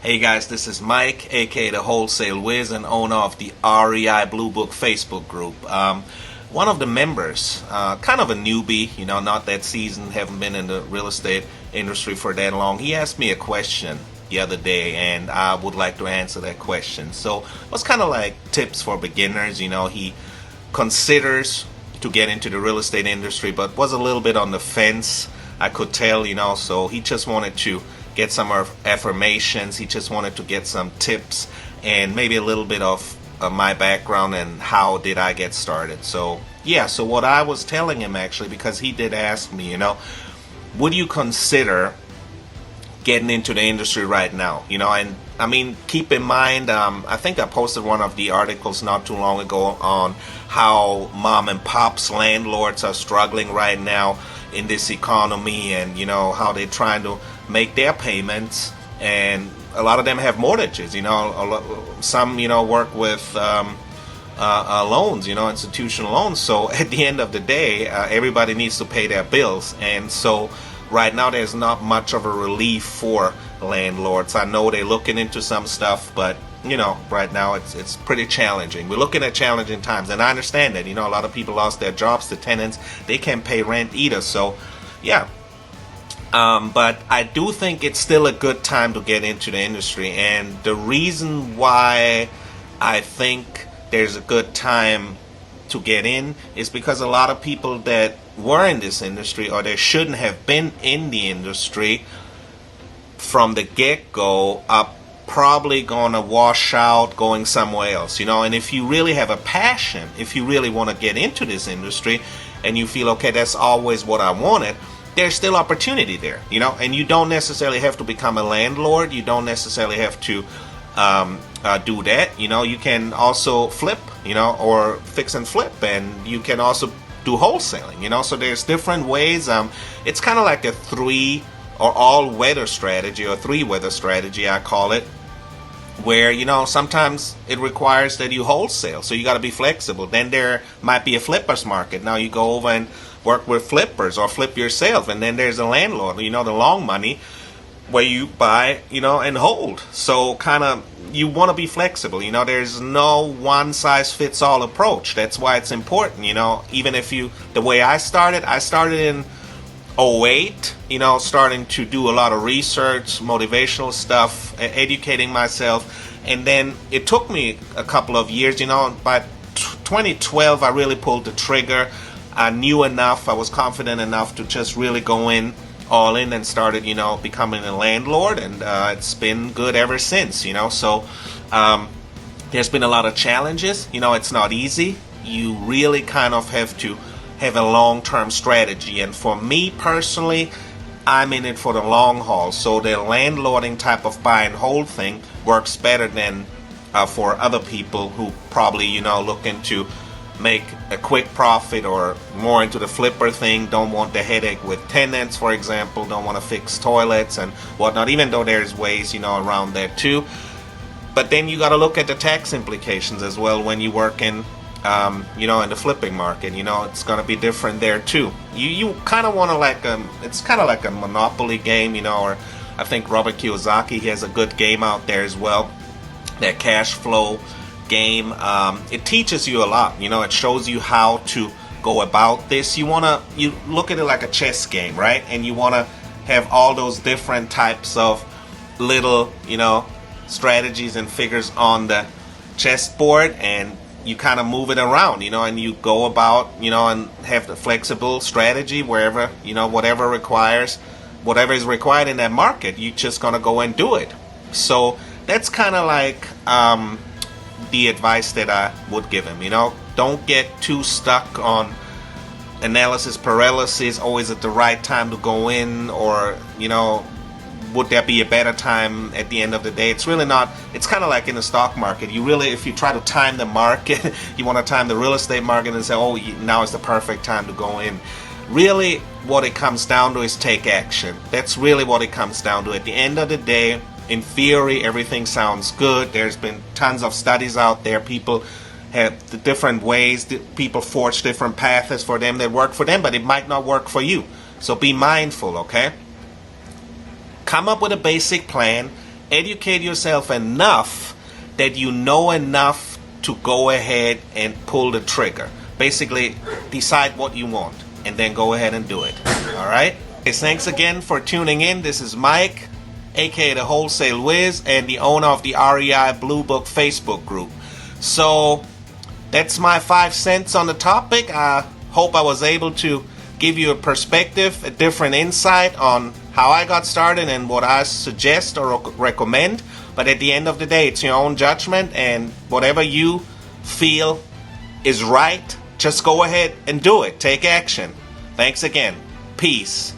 Hey guys, this is Mike, aka the Wholesale Wiz and owner of the REI Bluebook Facebook group. One of the members, kind of a newbie, not that seasoned, haven't been in the real estate industry for that long. He asked me a question the other day, and I would like to answer that question. So it was kind of like tips for beginners. He considers to get into the real estate industry, but was a little bit on the fence, I could tell, so he just wanted to get some affirmations. He just wanted to get some tips and maybe a little bit of my background and how did I get started. So what I was telling him, actually, because he did ask me, would you consider getting into the industry right now? And I mean, keep in mind, I think I posted one of the articles not too long ago on how mom and pops landlords are struggling right now in this economy, and how they're trying to make their payments, and a lot of them have mortgages. Some work with loans, institutional loans. So at the end of the day, everybody needs to pay their bills, and so right now there's not much of a relief for landlords. I know they're looking into some stuff, but right now it's pretty challenging. We're looking at challenging times, and I understand that. A lot of people lost their jobs to tenants. They can't pay rent either. So yeah. But I do think it's still a good time to get into the industry, and the reason why I think there's a good time to get in is because a lot of people that were in this industry, or they shouldn't have been in the industry from the get-go, are probably gonna wash out going somewhere else. And if you really have a passion, if you really want to get into this industry and you feel, okay, that's always what I wanted, there's still opportunity there, and you don't necessarily have to become a landlord. You don't necessarily have to do that. You can also flip, or fix and flip, and you can also do wholesaling, so there's different ways. It's kind of like a all-weather strategy, or three-weather strategy, I call it, where sometimes it requires that you wholesale, so you got to be flexible. Then there might be a flippers market. Now you go over and work with flippers, or flip yourself, and then there's a landlord, the long money, where you buy, and hold. So kind of, you want to be flexible. There's no one-size-fits-all approach. That's why it's important. Even if the way I started in 2008, starting to do a lot of research, motivational stuff, educating myself, and then it took me a couple of years. By 2012, I really pulled the trigger. I knew enough, I was confident enough to just really go all in and started, becoming a landlord, and it's been good ever since, So there's been a lot of challenges. It's not easy. You really kind of have to have a long-term strategy, and for me personally, I'm in it for the long haul. So the landlording type of buy and hold thing works better than for other people who probably, looking to make a quick profit, or more into the flipper thing, don't want the headache with tenants, for example, don't want to fix toilets and whatnot, even though there's ways around that too. But then you got to look at the tax implications as well when you work in in the flipping market. It's going to be different there too. You kind of want to it's kind of like a monopoly game, or I think Robert Kiyosaki, he has a good game out there as well, that cash flow game. It teaches you a lot. It shows you how to go about this. You look at it like a chess game, right? And you want to have all those different types of little strategies and figures on the chessboard, and you kind of move it around, and you go about, and have the flexible strategy wherever, whatever is required in that market, you just gonna go and do it. So that's kind of like the advice that I would give him. Don't get too stuck on analysis paralysis, always at the right time to go in, or would there be a better time at the end of the day? It's really not. It's kind of like in the stock market. If you try to time the market, you want to time the real estate market and say, oh, now is the perfect time to go in. Really, what it comes down to is take action. That's really what it comes down to. At the end of the day, in theory, everything sounds good. There's been tons of studies out there. People have the different ways. People forge different paths for them that work for them, but it might not work for you. So be mindful, okay? Come up with a basic plan educate yourself enough that you know enough to go ahead and pull the trigger. Basically, decide what you want and then go ahead and do it. All right? Okay, thanks again for tuning in. This is Mike, aka the Wholesale Wiz, and the owner of the REI Bluebook Facebook group. So that's my 5 cents on the topic. I hope I was able to give you a perspective, a different insight on how I got started and what I suggest or recommend. But at the end of the day, it's your own judgment, and whatever you feel is right, just go ahead and do it. Take action. Thanks again. Peace.